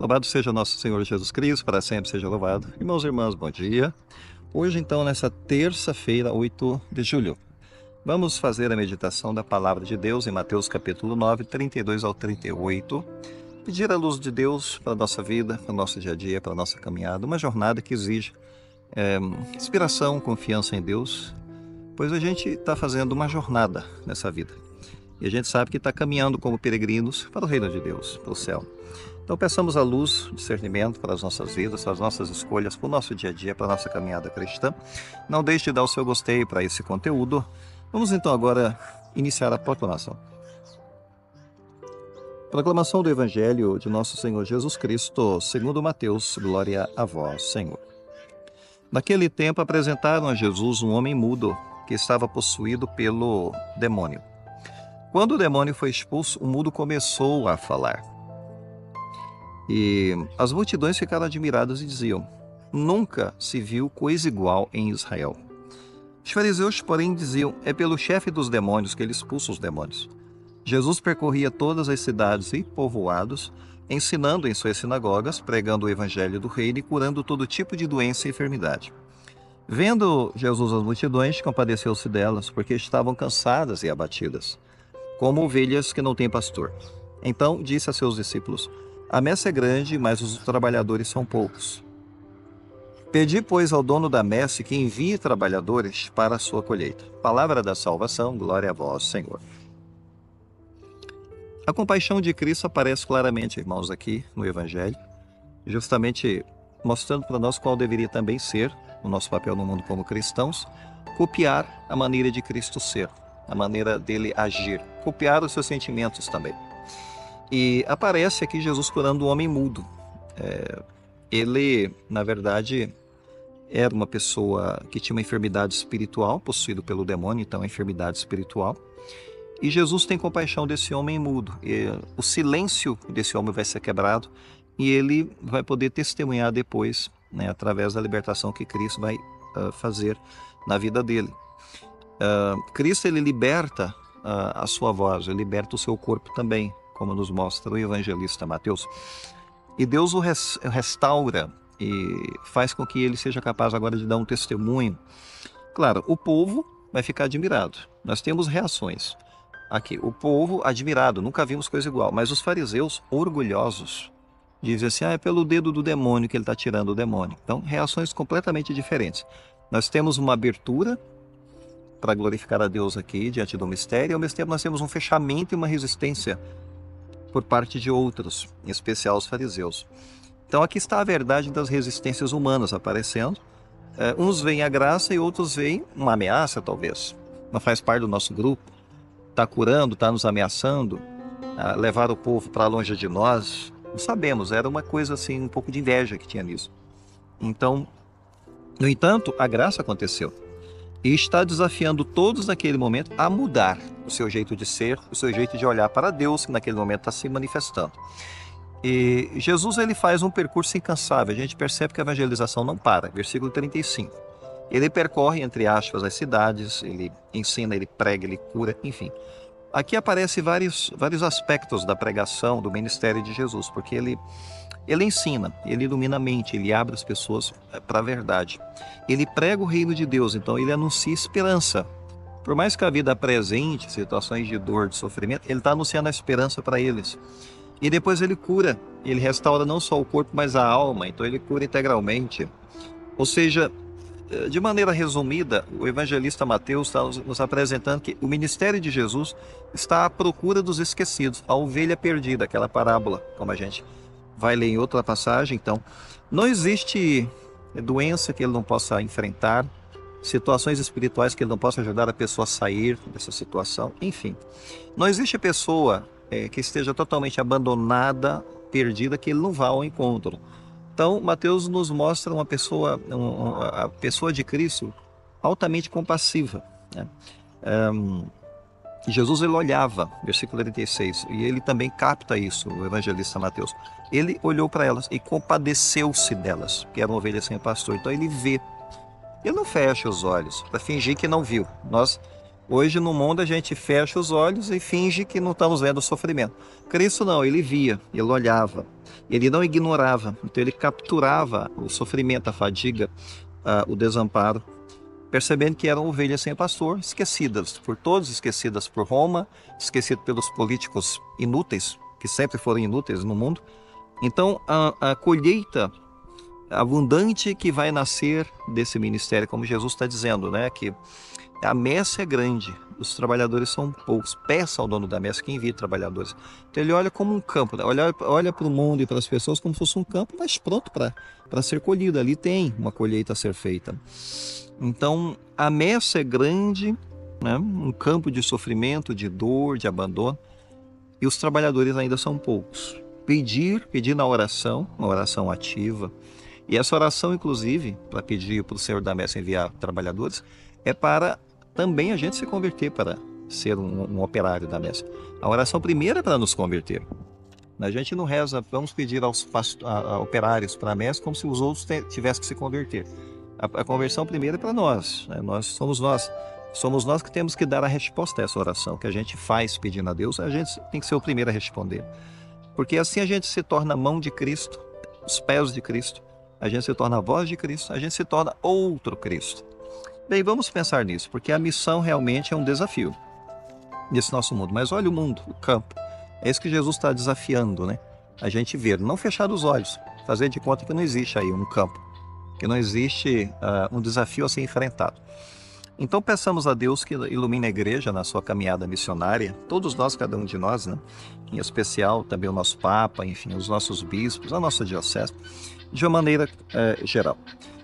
Louvado seja nosso Senhor Jesus Cristo, para sempre seja louvado. Irmãos e irmãs, bom dia. Hoje, então, nessa terça-feira, 8 de julho, vamos fazer a meditação da Palavra de Deus em Mateus capítulo 9, 32 ao 38. Pedir a luz de Deus para a nossa vida, para o nosso dia a dia, para a nossa caminhada, uma jornada que exige inspiração, confiança em Deus, pois a gente está fazendo uma jornada nessa vida. E a gente sabe que está caminhando como peregrinos para o reino de Deus, para o céu. Então peçamos a luz, discernimento para as nossas vidas, para as nossas escolhas, para o nosso dia a dia, para a nossa caminhada cristã. Não deixe de dar o seu gostei para esse conteúdo. Vamos então agora iniciar a proclamação. Proclamação do Evangelho de nosso Senhor Jesus Cristo, segundo Mateus, glória a vós, Senhor. Naquele tempo apresentaram a Jesus um homem mudo que estava possuído pelo demônio. Quando o demônio foi expulso, o mudo começou a falar. E as multidões ficaram admiradas e diziam: nunca se viu coisa igual em Israel. Os fariseus, porém, diziam: é pelo chefe dos demônios que ele expulsa os demônios. Jesus percorria todas as cidades e povoados, ensinando em suas sinagogas, pregando o evangelho do reino e curando todo tipo de doença e enfermidade. Vendo Jesus as multidões, compadeceu-se delas, porque estavam cansadas e abatidas, como ovelhas que não têm pastor. Então disse a seus discípulos: a messe é grande, mas os trabalhadores são poucos. Pedi, pois, ao dono da messe que envie trabalhadores para a sua colheita. Palavra da salvação, glória a vós, Senhor. A compaixão de Cristo aparece claramente, irmãos, aqui no Evangelho, justamente mostrando para nós qual deveria também ser o nosso papel no mundo como cristãos: copiar a maneira de Cristo ser, a maneira dele agir, copiar os seus sentimentos também. E aparece aqui Jesus curando um homem mudo. Ele, na verdade, era uma pessoa que tinha uma enfermidade espiritual, possuído pelo demônio, então, enfermidade espiritual. E Jesus tem compaixão desse homem mudo. O silêncio desse homem vai ser quebrado e ele vai poder testemunhar depois, através da libertação que Cristo vai fazer na vida dele. Cristo, ele liberta a sua voz, ele liberta o seu corpo também, como nos mostra o evangelista Mateus. E Deus o restaura e faz com que ele seja capaz agora de dar um testemunho. Claro, o povo vai ficar admirado. Nós temos reações. Aqui, o povo admirado, nunca vimos coisa igual. Mas os fariseus, orgulhosos, dizem assim: é pelo dedo do demônio que ele está tirando o demônio. Então, reações completamente diferentes. Nós temos uma abertura para glorificar a Deus aqui, diante do mistério, e ao mesmo tempo nós temos um fechamento e uma resistência por parte de outros, em especial os fariseus. Então aqui está a verdade das resistências humanas aparecendo. Uns veem a graça e outros veem uma ameaça, talvez. Não faz parte do nosso grupo, está curando, está nos ameaçando, levar o povo para longe de nós. Não sabemos, era uma coisa assim, um pouco de inveja que tinha nisso. Então, no entanto, a graça aconteceu. E está desafiando todos naquele momento a mudar o seu jeito de ser, o seu jeito de olhar para Deus, que naquele momento está se manifestando. E Jesus, ele faz um percurso incansável. A gente percebe que a evangelização não para. Versículo 35. Ele percorre, entre aspas, as cidades, ele ensina, ele prega, ele cura, enfim. Aqui aparecem vários aspectos da pregação, do ministério de Jesus, porque ele ensina, ele ilumina a mente, ele abre as pessoas para a verdade. Ele prega o reino de Deus, então ele anuncia esperança. Por mais que a vida apresente situações de dor, de sofrimento, ele está anunciando a esperança para eles. E depois ele cura, ele restaura não só o corpo, mas a alma, então ele cura integralmente. Ou seja, de maneira resumida, o evangelista Mateus está nos apresentando que o ministério de Jesus está à procura dos esquecidos, a ovelha perdida, aquela parábola, como a gente vai ler em outra passagem. Então, não existe doença que ele não possa enfrentar, situações espirituais que ele não possa ajudar a pessoa a sair dessa situação, enfim. Não existe pessoa que esteja totalmente abandonada, perdida, que ele não vá ao encontro. Então, Mateus nos mostra uma pessoa, a pessoa de Cristo altamente compassiva, Jesus, ele olhava, versículo 36, e ele também capta isso, o evangelista Mateus. Ele olhou para elas e compadeceu-se delas, que eram ovelhas sem pastor. Então ele vê, ele não fecha os olhos para fingir que não viu. Nós Hoje no mundo a gente fecha os olhos e finge que não estamos vendo o sofrimento. Cristo não, ele via, ele olhava, ele não ignorava, então ele capturava o sofrimento, a fadiga, o desamparo, percebendo que eram ovelhas sem pastor, esquecidas por todos, esquecidas por Roma, esquecidas pelos políticos inúteis, que sempre foram inúteis no mundo. Então a colheita abundante que vai nascer desse ministério, como Jesus está dizendo, né, que a messe é grande, os trabalhadores são poucos. Peça ao dono da messe que envie trabalhadores. Então ele olha como um campo, né? Olha para o mundo e para as pessoas como se fosse um campo, mas pronto para ser colhido. Ali tem uma colheita a ser feita. Então a messe é grande, né? Um campo de sofrimento, de dor, de abandono, e os trabalhadores ainda são poucos. Pedir na oração, uma oração ativa. E essa oração, inclusive, para pedir para o Senhor da messe enviar trabalhadores, é para também a gente se converter, para ser um operário da messe. A oração primeira é para nos converter. A gente não reza, vamos pedir aos operários para a messe como se os outros tivessem que se converter. A conversão primeira é para nós, né? Somos nós que temos que dar a resposta a essa oração, que a gente faz pedindo a Deus, a gente tem que ser o primeiro a responder. Porque assim a gente se torna a mão de Cristo, os pés de Cristo, a gente se torna a voz de Cristo, a gente se torna outro Cristo. Bem, vamos pensar nisso, porque a missão realmente é um desafio nesse nosso mundo. Mas olha o mundo, o campo. É isso que Jesus está desafiando, né? A gente ver, não fechar os olhos, fazer de conta que não existe aí um campo, que não existe um desafio a ser enfrentado. Então peçamos a Deus que ilumine a igreja na sua caminhada missionária, todos nós, cada um de nós, né? Em especial também o nosso Papa, enfim, os nossos bispos, a nossa diocese, de uma maneira geral.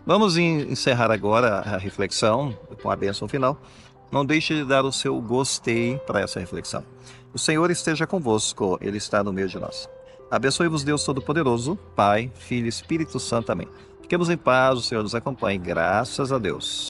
Vamos encerrar agora a reflexão com a bênção final. Não deixe de dar o seu gostei para essa reflexão. O Senhor esteja convosco, Ele está no meio de nós. Abençoe-vos Deus Todo-Poderoso, Pai, Filho e Espírito Santo. Amém. Fiquemos em paz, o Senhor nos acompanhe. Graças a Deus.